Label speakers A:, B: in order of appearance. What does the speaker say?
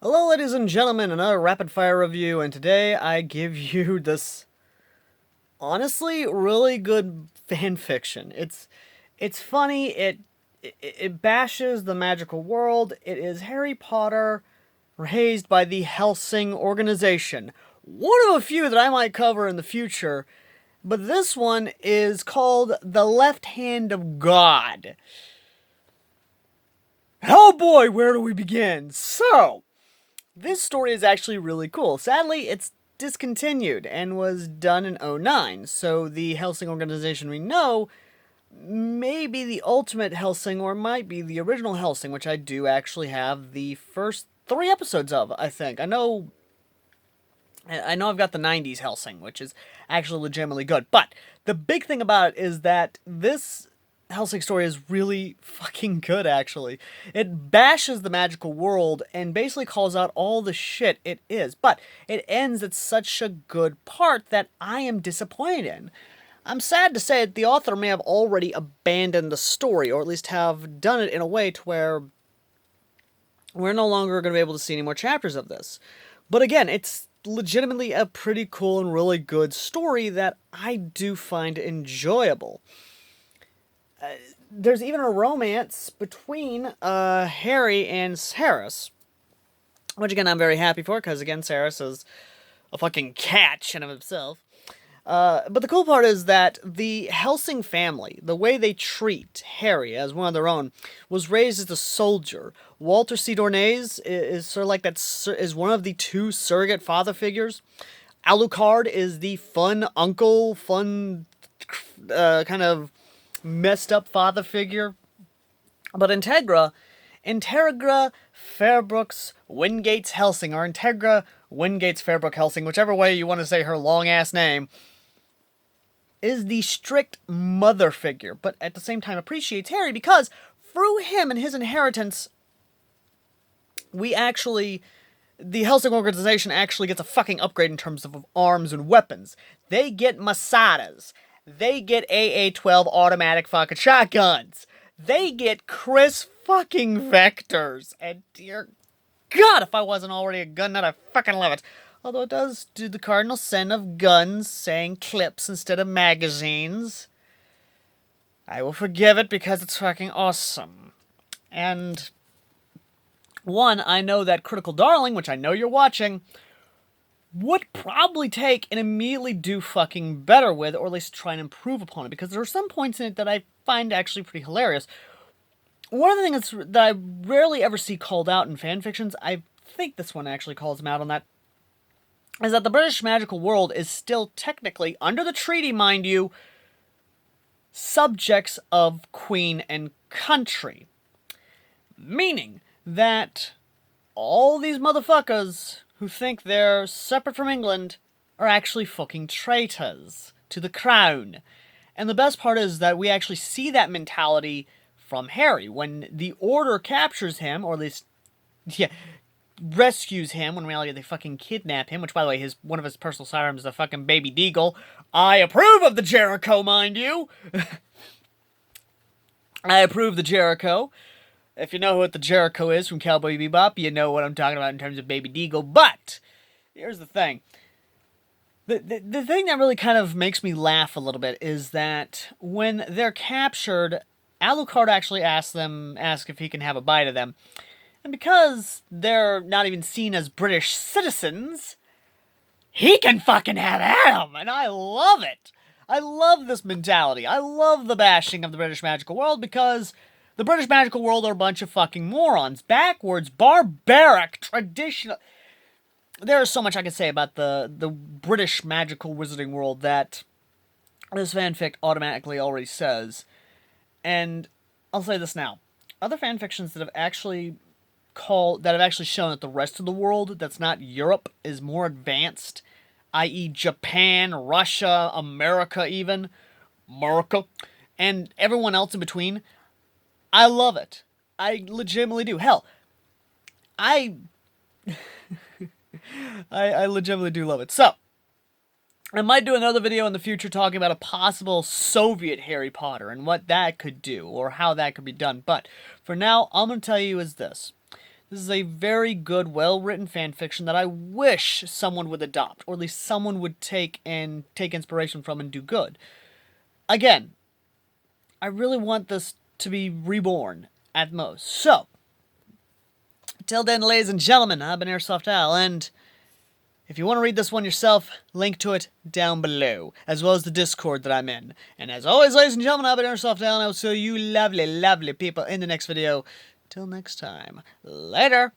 A: Hello, ladies and gentlemen, another rapid fire review, and today I give you this honestly really good fan fiction. It's funny. It bashes the magical world. It is Harry Potter raised by the Hellsing organization. One of a few that I might cover in the future, but this one is called The Left Hand of God. Oh boy, where do we begin? So, this story is actually really cool. Sadly, it's discontinued and was done in '09. So the Hellsing organization we know may be the ultimate Hellsing or might be the original Hellsing, which I do actually have the first 3 episodes of, I think. I know I've got the '90s Hellsing, which is actually legitimately good. But the big thing about it is that this Hellsing story is really fucking good, actually. It bashes the magical world and basically calls out all the shit it is, but it ends at such a good part that I am disappointed in. I'm sad to say that the author may have already abandoned the story, or at least have done it in a way to where we're no longer going to be able to see any more chapters of this. But again, it's legitimately a pretty cool and really good story that I do find enjoyable. There's even a romance between Harry and Saris, which again I'm very happy for, because again Saris is a fucking catch in of himself. But the cool part is that the Helsing family, the way they treat Harry as one of their own, was raised as a soldier. Walter C. Dornez is sort of like that, is one of the two surrogate father figures. Alucard is the fun uncle, kind of messed up father figure. But Integra Fairbrooks Wingates Helsing, or Integra Wingates Fairbrook Helsing, whichever way you want to say her long ass name, is the strict mother figure, but at the same time appreciates Harry because through him and his inheritance, the Helsing organization actually gets a fucking upgrade in terms of arms and weapons. They get Masadas. They get AA-12 automatic fucking shotguns. They get Chris fucking Vectors. And dear God, if I wasn't already a gun nut, I fucking love it. Although it does do the cardinal sin of guns saying clips instead of magazines. I will forgive it because it's fucking awesome. And one, I know that Critical Darling, which I know you're watching, would probably take and immediately do fucking better with, or at least try and improve upon it, because there are some points in it that I find actually pretty hilarious. One of the things that I rarely ever see called out in fanfictions, I think this one actually calls them out on that, is that the British magical world is still technically, under the treaty mind you, subjects of Queen and country. Meaning that all these motherfuckers who think they're separate from England are actually fucking traitors to the crown. And the best part is that we actually see that mentality from Harry. When the Order captures him, or at least, rescues him, when in reality they fucking kidnap him, which, by the way, one of his personal sirens is a fucking baby Deagle. I approve of the Jericho, mind you! I approve the Jericho. If you know what the Jericho is from Cowboy Bebop, you know what I'm talking about in terms of baby Deagle. But, here's the thing. The thing that really kind of makes me laugh a little bit is that when they're captured, Alucard actually asks if he can have a bite of them. And because they're not even seen as British citizens, he can fucking have at 'em, and I love it. I love this mentality. I love the bashing of the British magical world because the British magical world are a bunch of fucking morons. Backwards, barbaric, traditional. There is so much I could say about the British magical wizarding world that this fanfic automatically already says. And I'll say this now. Other fanfictions that have actually shown that the rest of the world that's not Europe is more advanced, i.e. Japan, Russia, America even, and everyone else in between, I love it. I legitimately do. Hell, I legitimately do love it. So, I might do another video in the future talking about a possible Soviet Harry Potter and what that could do, or how that could be done. But, for now, all I'm going to tell you is this. This is a very good, well-written fan fiction that I wish someone would adopt, or at least someone would take inspiration from and do good. Again, I really want this to be reborn at most. So, till then, ladies and gentlemen, I've been Airsoft Al, and if you want to read this one yourself, link to it down below, as well as the Discord that I'm in. And as always, ladies and gentlemen, I've been Airsoft Al, and I will see you lovely, lovely people in the next video. Till next time, later!